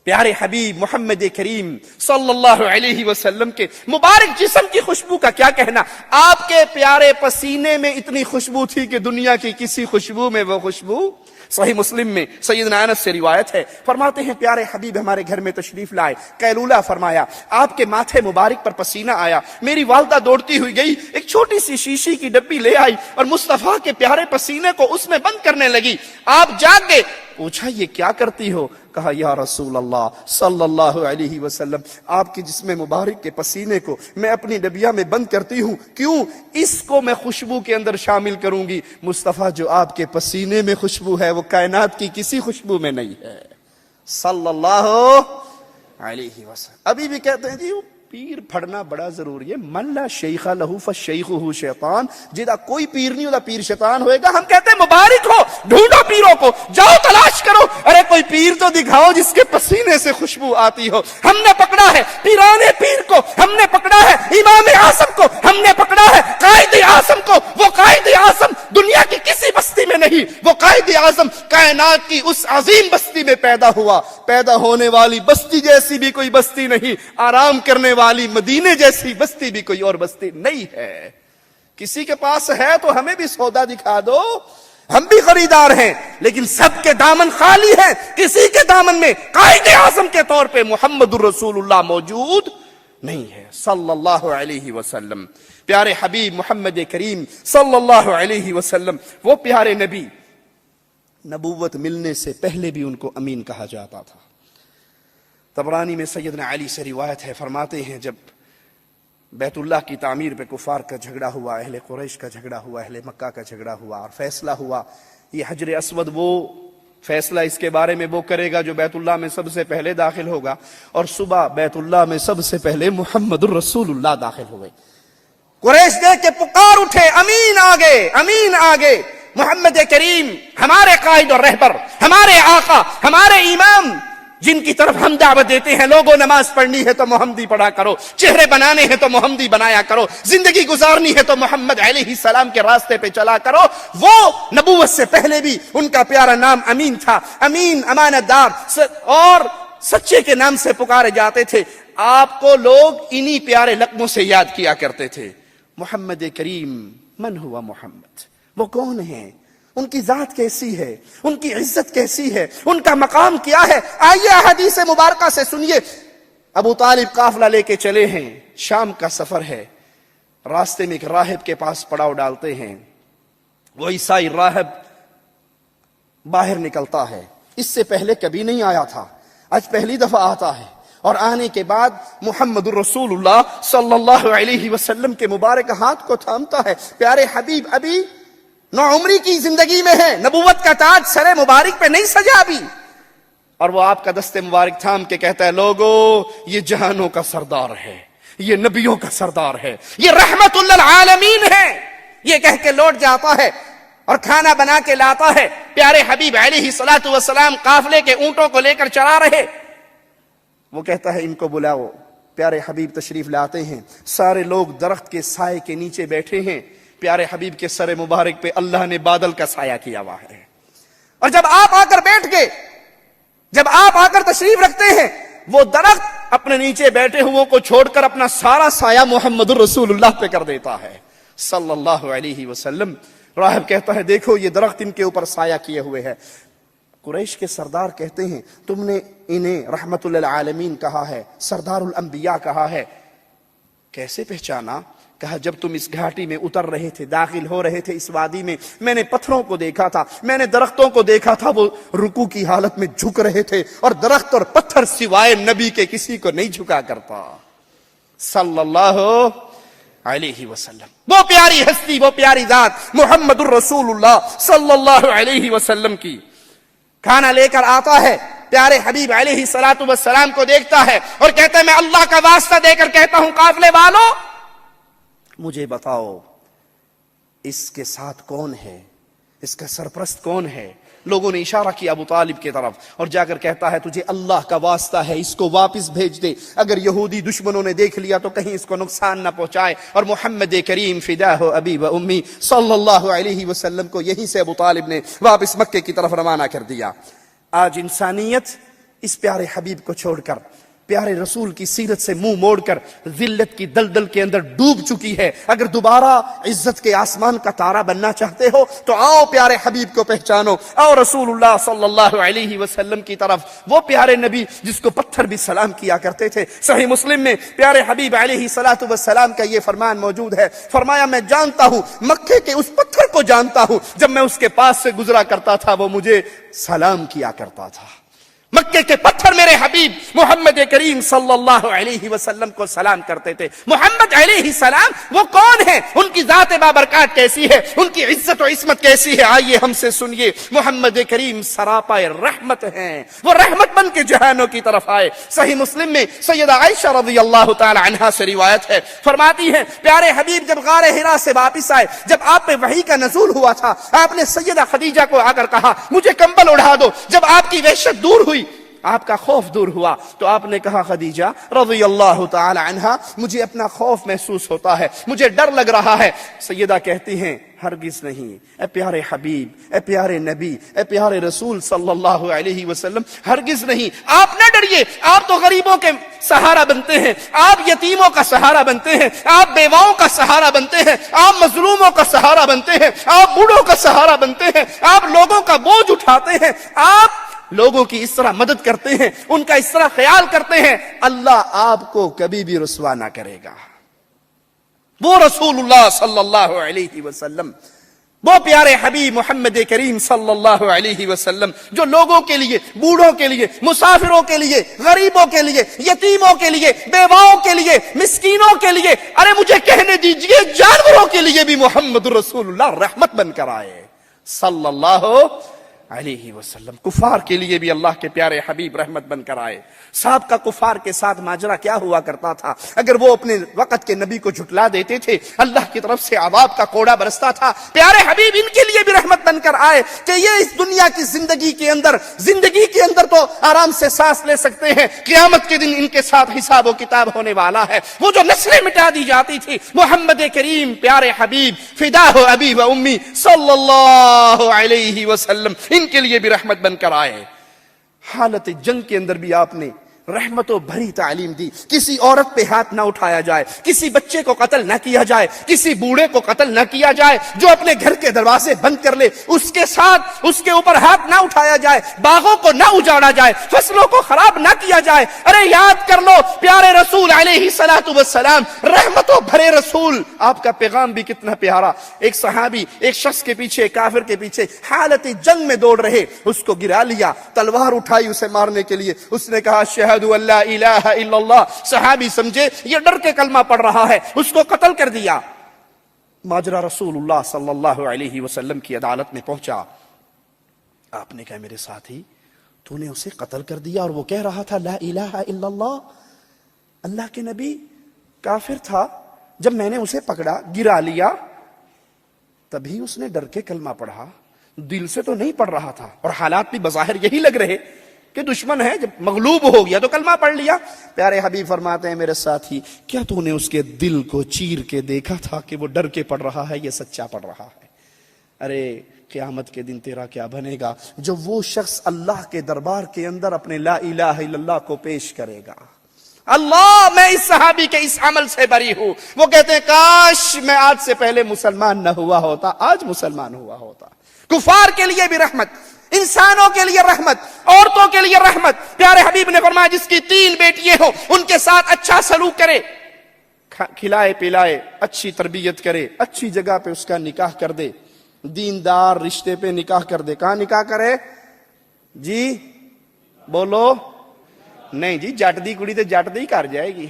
پیارے حبیب محمد کریم صلی اللہ علیہ وسلم کے مبارک جسم کی خوشبو کا کیا کہنا. آپ کے پیارے پسینے میں اتنی خوشبو تھی کہ دنیا کی کسی خوشبو میں وہ خوشبو. صحیح مسلم میں سیدنا انس سے روایت ہے، فرماتے ہیں پیارے حبیب ہمارے گھر میں تشریف لائے، قیلولہ فرمایا، آپ کے ماتھے مبارک پر پسینہ آیا، میری والدہ دوڑتی ہوئی گئی، ایک چھوٹی سی شیشی کی ڈبی لے آئی اور مصطفیٰ کے پیارے پسینے کو اس میں بند کرنے لگی. آپ جاگ گئے، پوچھا یہ کیا کرتی ہو؟ کہا یا رسول اللہ صلی اللہ علیہ وسلم، آپ کے جسم مبارک کے پسینے کو میں اپنی ڈبیا میں بند کرتی ہوں. کیوں؟ اس کو میں خوشبو کے اندر شامل کروں گی. مصطفیٰ جو آپ کے پسینے میں خوشبو ہے وہ کائنات کی کسی خوشبو میں نہیں ہے صلی اللہ علیہ وسلم. ابھی بھی کہتے ہیں جی پیر پھڑنا بڑا ضروری ہے. من لا شیخ لہو فشیخہ شیطان، جدا کوئی پیر نہیں ہوتا پیر شیطان ہوئے گا. ہم کہتے ہیں مبارک ہو، ڈھونڈو پیروں کو، جاؤ تلاش کرو. ارے کوئی پیر تو دکھاؤ جس کے پسینے سے خوشبو آتی ہو. ہم نے پکڑا ہے پیرانے پیر کو، ہم نے پکڑا ہے امام اعظم کو، ہم نے پکڑا ہے قائد اعظم کو. وہ قائد اعظم دنیا کی کسی بستی میں نہیں، وہ قائد اعظم کائنات کی اس عظیم بستی میں پیدا ہوا. پیدا ہونے والی بستی جیسی بھی کوئی بستی نہیں، آرام کرنے والی مدینے جیسی بستی بھی کوئی اور بستی نہیں ہے. کسی کے پاس ہے تو ہمیں بھی سودا دکھا دو، ہم بھی خریدار ہیں، لیکن سب کے دامن خالی ہیں. کسی کے دامن میں قائد اعظم کے طور پہ محمد الرسول اللہ موجود نہیں ہے صلی اللہ علیہ وسلم. پیارے حبیب محمد کریم صلی اللہ علیہ وسلم وہ پیارے نبی، نبوت ملنے سے پہلے بھی ان کو امین کہا جاتا تھا. طبرانی میں سیدنا علی سے روایت ہے، فرماتے ہیں جب بیت اللہ کی تعمیر پہ کفار کا جھگڑا ہوا، اہل قریش کا جھگڑا ہوا، اہل مکہ کا جھگڑا ہوا اور فیصلہ ہوا یہ حجر اسود وہ فیصلہ اس کے بارے میں وہ کرے گا جو بیت اللہ میں سب سے پہلے داخل ہوگا، اور صبح بیت اللہ میں سب سے پہلے محمد الرسول اللہ داخل ہوئے. قریش دیکھ کے پکار اٹھے، امین آگے، امین آگے. محمد کریم ہمارے قائد اور رہبر، ہمارے آقا، ہمارے امام، جن کی طرف ہم دعوت دیتے ہیں، لوگوں نماز پڑھنی ہے تو محمدی پڑھا کرو، چہرے بنانے ہیں تو محمدی بنایا کرو، زندگی گزارنی ہے تو محمد علیہ السلام کے راستے پہ چلا کرو. وہ نبوت سے پہلے بھی ان کا پیارا نام امین تھا. امین امانت دار اور سچے کے نام سے پکارے جاتے تھے. آپ کو لوگ انہی پیارے لقبوں سے یاد کیا کرتے تھے. محمد کریم، من ہوا محمد، وہ کون ہیں، ان کی ذات کیسی ہے، ان کی عزت کیسی ہے، ان کا مقام کیا ہے. آئیے حدیث مبارکہ سے سنیے. ابو طالب قافلہ لے کے چلے ہیں، شام کا سفر ہے، راستے میں ایک راہب کے پاس پڑاؤ ڈالتے ہیں. وہ عیسائی راہب باہر نکلتا ہے، اس سے پہلے کبھی نہیں آیا تھا، آج پہلی دفعہ آتا ہے، اور آنے کے بعد محمد الرسول اللہ صلی اللہ علیہ وسلم کے مبارک ہاتھ کو تھامتا ہے. پیارے حبیب ابھی نوعمری کی زندگی میں ہے، نبوت کا تاج سر مبارک پہ نہیں سجا ابھی، اور وہ آپ کا دست مبارک تھام کے کہتا ہے لوگو یہ جہانوں کا سردار ہے، یہ نبیوں کا سردار ہے، یہ رحمت للعالمین ہے. یہ کہہ کے لوٹ جاتا ہے اور کھانا بنا کے لاتا ہے. پیارے حبیب علیہ الصلوۃ والسلام قافلے کے اونٹوں کو لے کر چلا رہے. وہ کہتا ہے ان کو بلاؤ. پیارے حبیب تشریف لاتے ہیں، سارے لوگ درخت کے سائے کے نیچے بیٹھے ہیں. پیارے حبیب کے سر مبارک پہ اللہ نے بادل کا سایہ کیا ہوا ہے. اور جب آپ آ کر بیٹھ گئے، جب آپ آ کر تشریف رکھتے ہیں، وہ درخت اپنے نیچے بیٹھے ہوئے کو چھوڑ کر اپنا سارا سایہ محمد الرسول اللہ پہ کر دیتا ہے صلی اللہ علیہ وسلم. راہب کہتا ہے دیکھو یہ درخت ان کے اوپر سایہ کیے ہوئے ہے. قریش کے سردار کہتے ہیں تم نے انہیں رحمت للعالمین کہا ہے، سردار الانبیاء کہا ہے. کیسے پہچانا؟ کہا جب تم اس گھاٹی میں اتر رہے تھے، داخل ہو رہے تھے اس وادی میں نے پتھروں کو دیکھا تھا، میں نے درختوں کو دیکھا تھا، وہ رکوع کی حالت میں جھک رہے تھے، اور درخت اور پتھر سوائے نبی کے کسی کو نہیں جھکا کرتا صلی اللہ علیہ وسلم. وہ پیاری ہستی، وہ پیاری ذات محمد الرسول اللہ صلی اللہ علیہ وسلم کی. کھانا لے کر آتا ہے، پیارے حبیب علیہ الصلوۃ والسلام کو دیکھتا ہے اور کہتا ہے میں اللہ کا واسطہ دے کر کہتا ہوں قافلے والوں مجھے بتاؤ اس کے ساتھ کون ہے، اس کا سرپرست کون ہے. لوگوں نے اشارہ کیا ابو طالب کی طرف اور جا کر کہتا ہے تجھے اللہ کا واسطہ ہے اس کو واپس بھیج دے، اگر یہودی دشمنوں نے دیکھ لیا تو کہیں اس کو نقصان نہ پہنچائے. اور محمد کریم فداہ ابی و امی صلی اللہ علیہ وسلم کو یہیں سے ابو طالب نے واپس مکے کی طرف روانہ کر دیا. آج انسانیت اس پیارے حبیب کو چھوڑ کر، پیارے رسول کی سیرت سے منہ موڑ کر ذلت کی دلدل کے اندر ڈوب چکی ہے۔ اگر دوبارہ عزت کے آسمان کا تارا بننا چاہتے ہو تو آؤ پیارے حبیب کو پہچانو، آؤ رسول اللہ صلی اللہ علیہ وسلم کی طرف، وہ پیارے نبی جس کو پتھر بھی سلام کیا کرتے تھے۔ صحیح مسلم میں پیارے حبیب علیہ السلام کا یہ فرمان موجود ہے، فرمایا میں جانتا ہوں، مکے کے اس پتھر کو جانتا ہوں، جب میں اس کے پاس سے گزرا کرتا تھا وہ مجھے سلام کیا کرتا تھا۔ مکے کے پتھر میرے حبیب محمد کریم صلی اللہ علیہ وسلم کو سلام کرتے تھے۔ محمد علیہ السلام وہ کون ہے؟ ان کی ذات بابرکات کیسی ہے؟ ان کی عزت و عصمت کیسی ہے؟ آئیے ہم سے سنیے۔ محمد کریم سراپا رحمت ہیں، وہ رحمت بن کے جہانوں کی طرف آئے۔ صحیح مسلم میں سیدہ عائشہ رضی اللہ تعالی عنہا سے روایت ہے، فرماتی ہیں پیارے حبیب جب غار حرا سے واپس آئے، جب آپ پہ وحی کا نزول ہوا تھا، آپ نے سیدہ خدیجہ کو آ کر کہا مجھے کمبل اڑا دو۔ جب آپ کی وحشت دور ہوئی، آپ کا خوف دور ہوا، تو آپ نے کہا خدیجہ رضی اللہ تعالی عنہا مجھے اپنا خوف محسوس ہوتا ہے، مجھے ڈر لگ رہا ہے۔ سیدہ کہتی ہیں ہرگز نہیں، اے پیارے حبیب، اے پیارے نبی، اے پیارے رسول صلی اللہ علیہ وسلم، ہرگز نہیں، آپ نہ ڈریے، آپ تو غریبوں کے سہارا بنتے ہیں، آپ یتیموں کا سہارا بنتے ہیں، آپ بیواؤں کا سہارا بنتے ہیں، آپ مظلوموں کا سہارا بنتے ہیں، آپ بوڑھوں کا سہارا بنتے ہیں، آپ لوگوں کا بوجھ اٹھاتے ہیں، آپ لوگوں کی اس طرح مدد کرتے ہیں، ان کا اس طرح خیال کرتے ہیں، اللہ آپ کو کبھی بھی رسوا نہ کرے گا۔ وہ رسول اللہ صلی اللہ علیہ وسلم، وہ پیارے حبیب محمد کریم صلی اللہ علیہ وسلم جو لوگوں کے لیے، بوڑھوں کے لیے، مسافروں کے لیے، غریبوں کے لیے، یتیموں کے لیے، بیواؤں کے لیے، مسکینوں کے لیے، ارے مجھے کہنے دیجئے جانوروں کے لیے بھی محمد رسول اللہ رحمت بن کر آئے صلی اللہ علیہ وسلم۔ کفار کے لیے بھی اللہ کے پیارے حبیب رحمت بن کر آئے۔ سابقہ کفار کے ساتھ ماجرا کیا ہوا کرتا تھا؟ اگر وہ اپنے وقت کے نبی کو جھٹلا دیتے تھے، اللہ کی طرف سے عذاب کا کوڑا برستا تھا۔ پیارے حبیب ان کے لیے بھی رحمت بن کر آئے کہ یہ اس دنیا کی زندگی کے اندر تو آرام سے سانس لے سکتے ہیں، قیامت کے دن ان کے ساتھ حساب و کتاب ہونے والا ہے۔ وہ جو نسلیں مٹا دی جاتی تھی، محمد کریم پیارے حبیب فداہ ابی و امی صلی اللہ علیہ وسلم ان کے لیے بھی رحمت بن کر آئے۔ حالت جنگ کے اندر بھی آپ نے رحمتوں بھری تعلیم دی، کسی عورت پہ ہاتھ نہ اٹھایا جائے، کسی بچے کو قتل نہ کیا جائے، کسی بوڑھے کو قتل نہ کیا جائے، جو اپنے گھر کے دروازے بند کر لے اس کے ساتھ اس کے اوپر ہاتھ نہ اٹھایا جائے، باغوں کو نہ اجاڑا جائے، فصلوں کو خراب نہ کیا جائے۔ ارے یاد کر لو پیارے رسول علیہ السلام، رحمتوں بھرے رسول، آپ کا پیغام بھی کتنا پیارا۔ ایک صحابی ایک شخص کے پیچھے، کافر کے پیچھے حالت جنگ میں دوڑ رہے، اس کو گرا لیا، تلوار اٹھائی اسے مارنے کے لیے، اس نے کہا اشہد ان لا الہ الا اللہ۔ صحابی سمجھے یہ ڈر کے کلمہ پڑھ رہا ہے، اس کو قتل کر دیا۔ ماجرا رسول اللہ صلی اللہ علیہ وسلم کی عدالت میں پہنچا۔ آپ نے کہا میرے ساتھی تو نے اسے قتل کر دیا اور وہ کہہ رہا تھا لا الہ الا اللہ۔ اللہ کے نبی کافر تھا، جب میں نے اسے پکڑا گرا لیا تبھی اس نے ڈر کے کلمہ پڑھا، دل سے تو نہیں پڑھ رہا تھا، اور حالات بھی بظاہر یہی لگ رہے کہ دشمن ہے، جب مغلوب ہو گیا تو کلمہ پڑھ لیا۔ پیارے حبیب فرماتے ہیں میرے ساتھی کیا تو نے اس کے دل کو چیر کے دیکھا تھا کہ وہ ڈر کے پڑھ رہا ہے یا سچا پڑھ رہا ہے؟ ارے قیامت کے دن تیرا کیا بنے گا جب وہ شخص اللہ کے دربار کے اندر اپنے لا الہ الا اللہ کو پیش کرے گا۔ اللہ میں اس صحابی کے اس عمل سے بری ہوں۔ وہ کہتے ہیں کاش میں آج سے پہلے مسلمان نہ ہوا ہوتا، آج مسلمان ہوا ہوتا۔ کفار کے لیے بھی رحمت، انسانوں کے لیے رحمت، عورتوں کے لیے رحمت۔ پیارے حبیب نے فرمایا جس کی 3 بیٹیاں ہوں ان کے ساتھ اچھا سلوک کرے، کھلائے پلائے، اچھی تربیت کرے، اچھی جگہ پہ اس کا نکاح کر دے، دیندار رشتے پہ نکاح کر دے۔ کہاں نکاح کرے جی؟ بولو نہیں جی، جٹ دی کڑی تے جٹ دی کر جائے گی،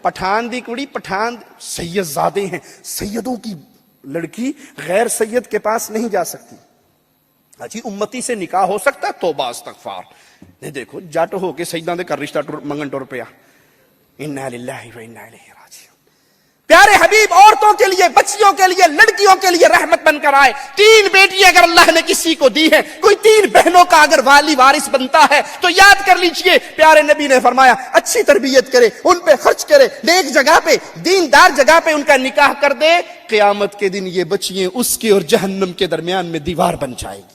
پٹھان دی کڑی پٹھان، سید زادے ہیں، سیدوں کی لڑکی غیر سید کے پاس نہیں جا سکتی۔ اچھی امتی سے نکاح ہو سکتا ہے، توبہ استغفار، نہیں دیکھو جٹ ہو کے سیداں دے کر رشتہ منگن ٹر پیا۔ انا للہ و انا الیہ راجعون۔ پیارے حبیب عورتوں کے لیے، بچیوں کے لیے، لڑکیوں کے لیے رحمت بن کر آئے۔ 3 بیٹیاں اگر اللہ نے کسی کو دی ہے، کوئی 3 بہنوں کا اگر والی وارث بنتا ہے تو یاد کر لیجئے پیارے نبی نے فرمایا اچھی تربیت کرے، ان پہ خرچ کرے، نیک جگہ پہ، دیندار جگہ پہ ان کا نکاح کر دے، قیامت کے دن یہ بچیاں اس کے اور جہنم کے درمیان میں دیوار بن جائے گی۔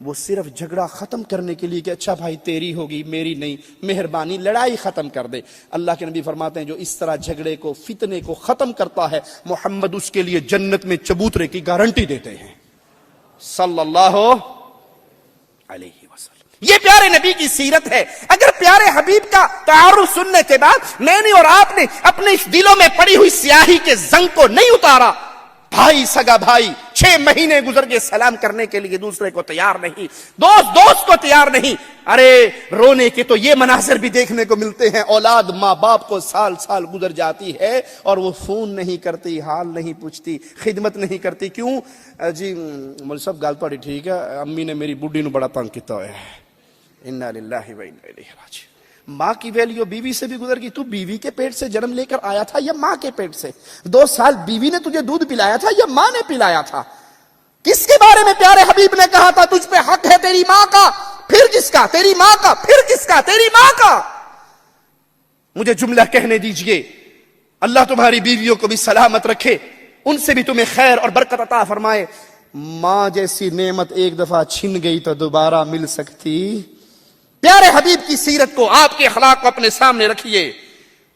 وہ صرف جھگڑا ختم کرنے کے لیے کہ اچھا بھائی تیری ہوگی میری نہیں، مہربانی لڑائی ختم کر دے. اللہ کے نبی فرماتے ہیں جو اس طرح جھگڑے کو فتنے کو ختم کرتا ہے محمد اس کے لیے جنت میں چبوترے کی گارنٹی دیتے ہیں صلی اللہ علیہ وسلم. یہ پیارے نبی کی سیرت ہے. اگر پیارے حبیب کا تعارف سننے کے بعد میں نے اور آپ نے اپنے اس دلوں میں پڑی ہوئی سیاہی کے زنگ کو نہیں اتارا، بھائی سگا بھائی 6 مہینے گزر گئے سلام کرنے کے لیے دوسرے کو تیار نہیں، دوست کو تیار نہیں. ارے رونے کے تو یہ مناظر بھی دیکھنے کو ملتے ہیں، اولاد ماں باپ کو سال گزر جاتی ہے اور وہ فون نہیں کرتی، حال نہیں پوچھتی، خدمت نہیں کرتی. کیوں جی مول صاحب گل تہاڈی ٹھیک ہے، امی نے میری بڈھی نو بڑا تنگ کیتا ہوا ہے. انا للہ و انا الیہ راجعون. ماں کی ویلیو بیوی سے بھی گزر گئی. تو بیوی کے پیٹ سے جنم لے کر آیا تھا یا ماں کے پیٹ سے؟ 2 سال بیوی نے تجھے دودھ پلایا تھا یا ماں نے پلایا تھا؟ کس کے بارے میں پیارے حبیب نے کہا تھا تجھ پہ حق ہے تیری ماں کا، پھر کس کا؟ تیری ماں کا، پھر کس کا؟ تیری ماں کا. مجھے جملہ کہنے دیجئے، اللہ تمہاری بیویوں کو بھی سلامت رکھے، ان سے بھی تمہیں خیر اور برکت عطا فرمائے. ماں جیسی نعمت ایک دفعہ چھن گئی تو دوبارہ مل سکتی؟ پیارے حبیب کی سیرت کو، آپ کے اخلاق کو اپنے سامنے رکھیے.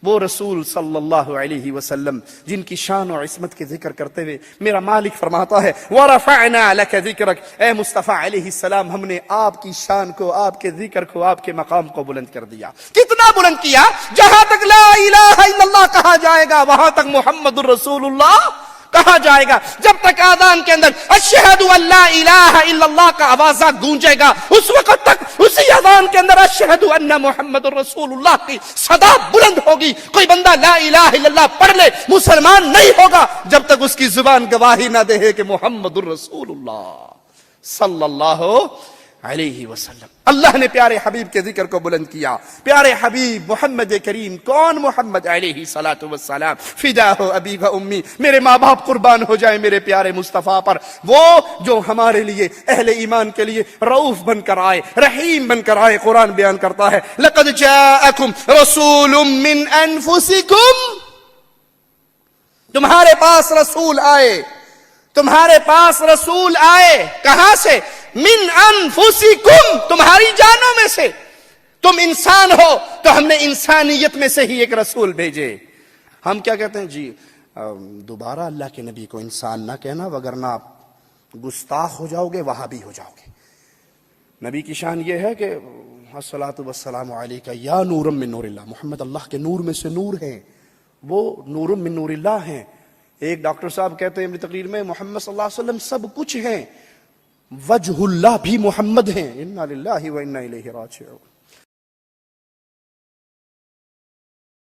وہ رسول صلی اللہ علیہ وسلم جن کی شان و عصمت کے ذکر کرتے ہوئے میرا مالک فرماتا ہے وَرَفَعْنَا لَكَ ذِكْرَكَ، اے مصطفیٰ علیہ السلام ہم نے آپ کی شان کو، آپ کے ذکر کو، آپ کے مقام کو بلند کر دیا. کتنا بلند کیا؟ جہاں تک لا الہ الا اللہ کہا جائے گا وہاں تک محمد الرسول اللہ کہا جائے گا. جب تک آذان کے اندر اشہد ان لا الہ الا اللہ کا آوازہ گونجے گا اس وقت تک اسی آذان کے اندر اشہد ان محمد الرسول اللہ کی صدا بلند ہوگی. کوئی بندہ لا الہ الا اللہ پڑھ لے مسلمان نہیں ہوگا جب تک اس کی زبان گواہی نہ دے کہ محمد الرسول اللہ صلی اللہ علیہ وسلم. اللہ نے پیارے حبیب کے ذکر کو بلند کیا. پیارے حبیب محمد کریم، کون محمد علیہ الصلوۃ والسلام، فدا ہو ابی و امی، میرے ماں باپ قربان ہو جائیں میرے پیارے مصطفیٰ پر. وہ جو ہمارے لیے اہل ایمان کے لیے رؤوف بن کر آئے، رحیم بن کر آئے. قرآن بیان کرتا ہے لقد جاءکم رسول من انفسکم، تمہارے پاس رسول آئے، تمہارے پاس رسول آئے. کہاں سے؟ من انفسکم، تمہاری جانوں میں سے. تم انسان ہو تو ہم نے انسانیت میں سے ہی ایک رسول بھیجے. ہم کیا کہتے ہیں جی دوبارہ اللہ کے نبی کو انسان نہ کہنا وگرنہ آپ گستاخ ہو جاؤ گے، وہابی ہو جاؤ گے. نبی کی شان یہ ہے کہ الصلاۃ والسلام علیک یا نور من نور اللہ، محمد اللہ کے نور میں سے نور ہیں، وہ نور من نور اللہ ہیں. ایک ڈاکٹر صاحب کہتے ہیں اپنی تقریر میں محمد صلی اللہ علیہ وسلم سب کچھ ہیں، وجہ اللہ بھی محمد ہیں. انا للہ و انا الیہ راجعون.